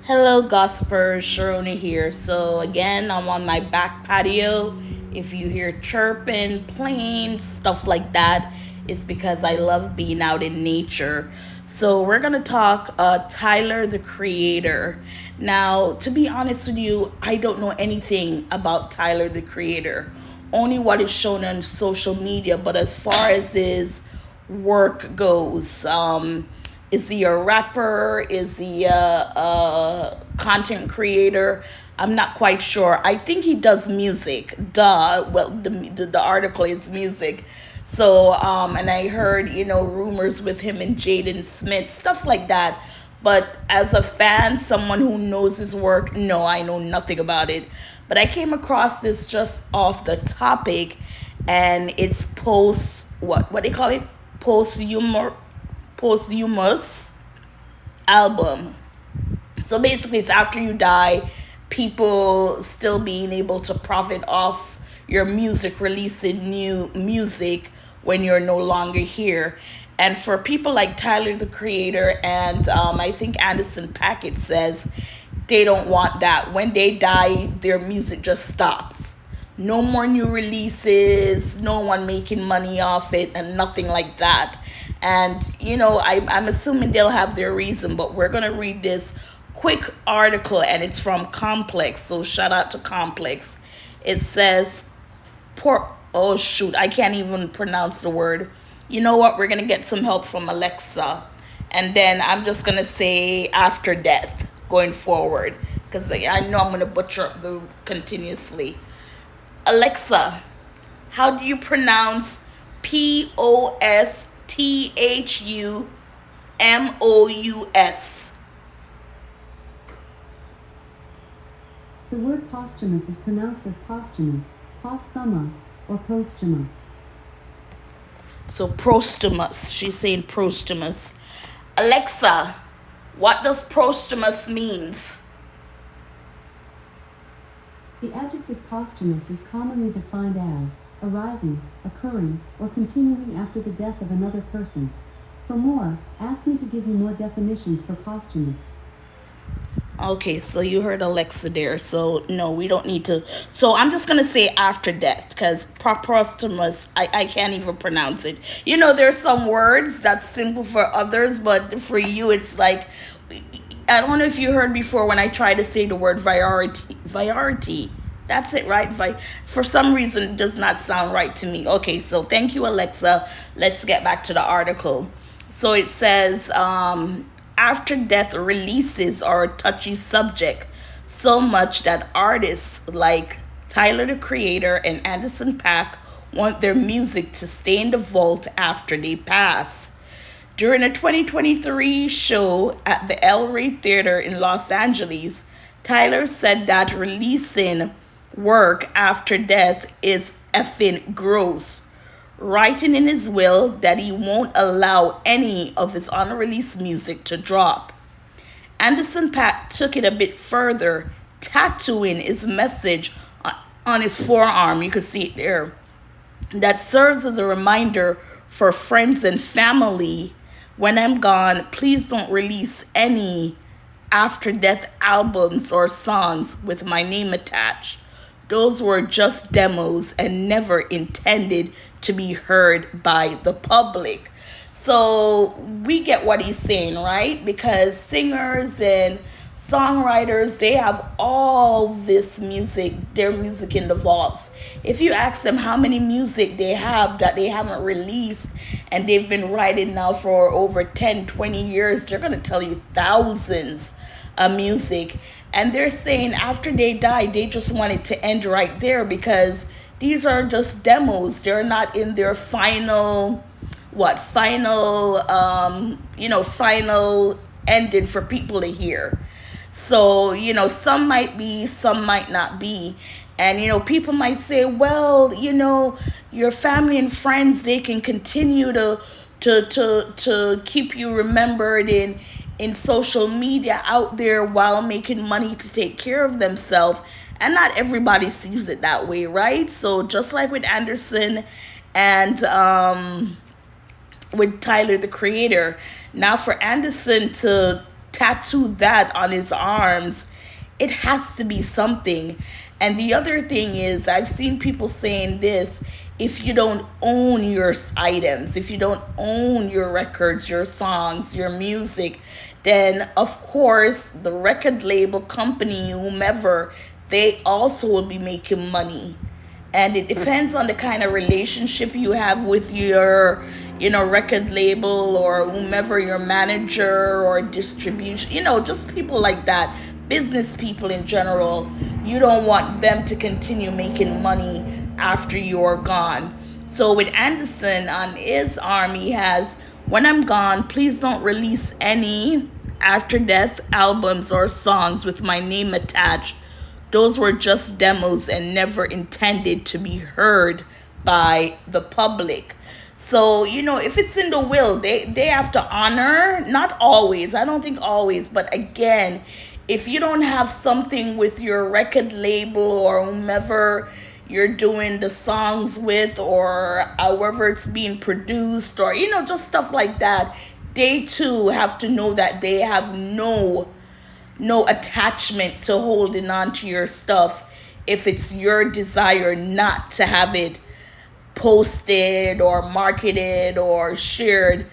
Hello, Gospel Sharona here. So again, I'm on my back patio. If you hear chirping, planes, stuff like that, it's because I love being out in nature. So we're gonna talk Tyler the Creator. Now, to be honest with you, I don't know anything about Tyler the Creator. Only what is shown on social media. But as far as his work goes, is he a rapper? Is he a content creator? I'm not quite sure. I think he does music. Duh. Well, the article is music. So, and I heard, rumors with him and Jaden Smith, stuff like that. But as a fan, someone who knows his work, no, I know nothing about it. But I came across this just off the topic, and it's what do you call it? Posthumous posthumous album. So basically, it's after you die, people still being able to profit off your music, releasing new music when you're no longer here. And for people like Tyler the Creator and I think Anderson Paak, it says they don't want that. When they die, their music just stops. No more new releases, no one making money off it, and nothing like that. And, I'm assuming they'll have their reason, but we're going to read this quick article, and it's from Complex. So shout out to Complex. It says, oh, shoot, I can't even pronounce the word. You know what? We're going to get some help from Alexa. And then I'm just going to say after death going forward, because I know I'm going to butcher up the continuously. Alexa, how do you pronounce Posthumous? The word posthumous is pronounced as posthumous, posthumous, or posthumous. So posthumous. She's saying posthumous. Alexa, what does posthumous means? The adjective posthumous is commonly defined as arising, occurring, or continuing after the death of another person. For more, ask me to give you more definitions for posthumous. Okay, so you heard Alexa there. So no, we don't need to. So I'm just gonna say after death, because posthumous, I can't even pronounce it. There's some words that's simple for others, but for you it's like, I don't know if you heard before when I tried to say the word variety. That's it, right? For some reason, it does not sound right to me. Okay, so thank you, Alexa. Let's get back to the article. So it says, after death releases are a touchy subject, so much that artists like Tyler the Creator and Anderson Paak want their music to stay in the vault after they pass. During a 2023 show at the El Rey Theater in Los Angeles, Tyler said that releasing work after death is effing gross, writing in his will that he won't allow any of his unreleased music to drop. Anderson Paak took it a bit further, tattooing his message on his forearm. You can see it there. That serves as a reminder for friends and family: when I'm gone, please don't release any after death albums or songs with my name attached. Those were just demos and never intended to be heard by the public. So we get what he's saying, right? Because singers and songwriters, they have all this music, their music in the vaults. If you ask them how many music they have that they haven't released and they've been writing now for over 10, 20 years, they're going to tell you thousands of music. And they're saying after they die, they just want it to end right there, because these are just demos. They're not in their final ending for people to hear. So, some might be, some might not be. And, people might say, well, your family and friends, they can continue to keep you remembered in social media out there while making money to take care of themselves. And not everybody sees it that way, right? So just like with Anderson and with Tyler the Creator, now for Anderson to tattoo that on his arms, it has to be something. And the other thing is, I've seen people saying this: if you don't own your items, if you don't own your records, your songs, your music, then of course the record label company, whomever, they also will be making money. And it depends on the kind of relationship you have with your, record label, or whomever, your manager or distribution, just people like that, business people in general. You don't want them to continue making money after you're gone. So with Anderson, on his arm, he has, "When I'm gone, please don't release any after death albums or songs with my name attached. Those were just demos and never intended to be heard by the public." So, if it's in the will, they have to honor, not always, I don't think always, but again, if you don't have something with your record label or whomever you're doing the songs with, or however it's being produced, or, just stuff like that, they too have to know that they have no attachment to holding on to your stuff if it's your desire not to have it posted or marketed or shared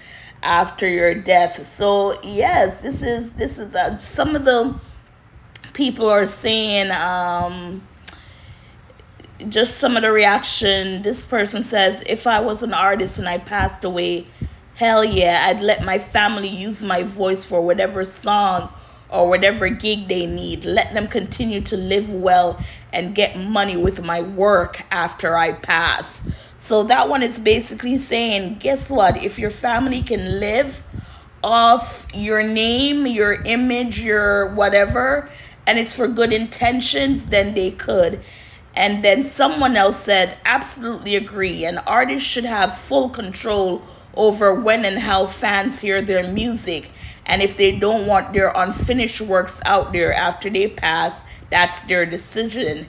after your death. So yes, this is some of the people are saying, just some of the reaction. This person says, "If I was an artist and I passed away, hell yeah, I'd let my family use my voice for whatever song or whatever gig they need. Let them continue to live well and get money with my work after I pass." So that one is basically saying, guess what? If your family can live off your name, your image, your whatever, and it's for good intentions, then they could. And then someone else said, "Absolutely agree. An artist should have full control over when and how fans hear their music. And if they don't want their unfinished works out there after they pass, that's their decision.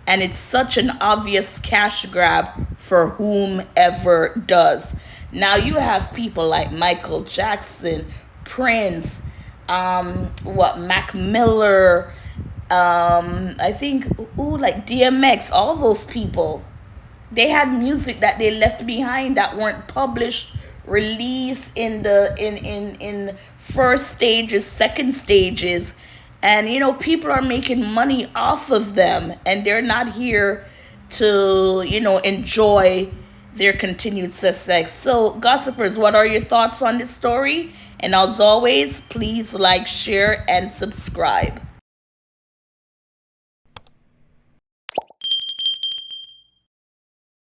And it's such an obvious cash grab for whomever does." Now you have people like Michael Jackson, Prince, Mac Miller, I think, like DMX, all those people. They had music that they left behind that weren't published, released in the in first stages, second stages, and people are making money off of them, and they're not here to enjoy their continued success. So gossipers, what are your thoughts on this story? And as always, please like, share, and subscribe.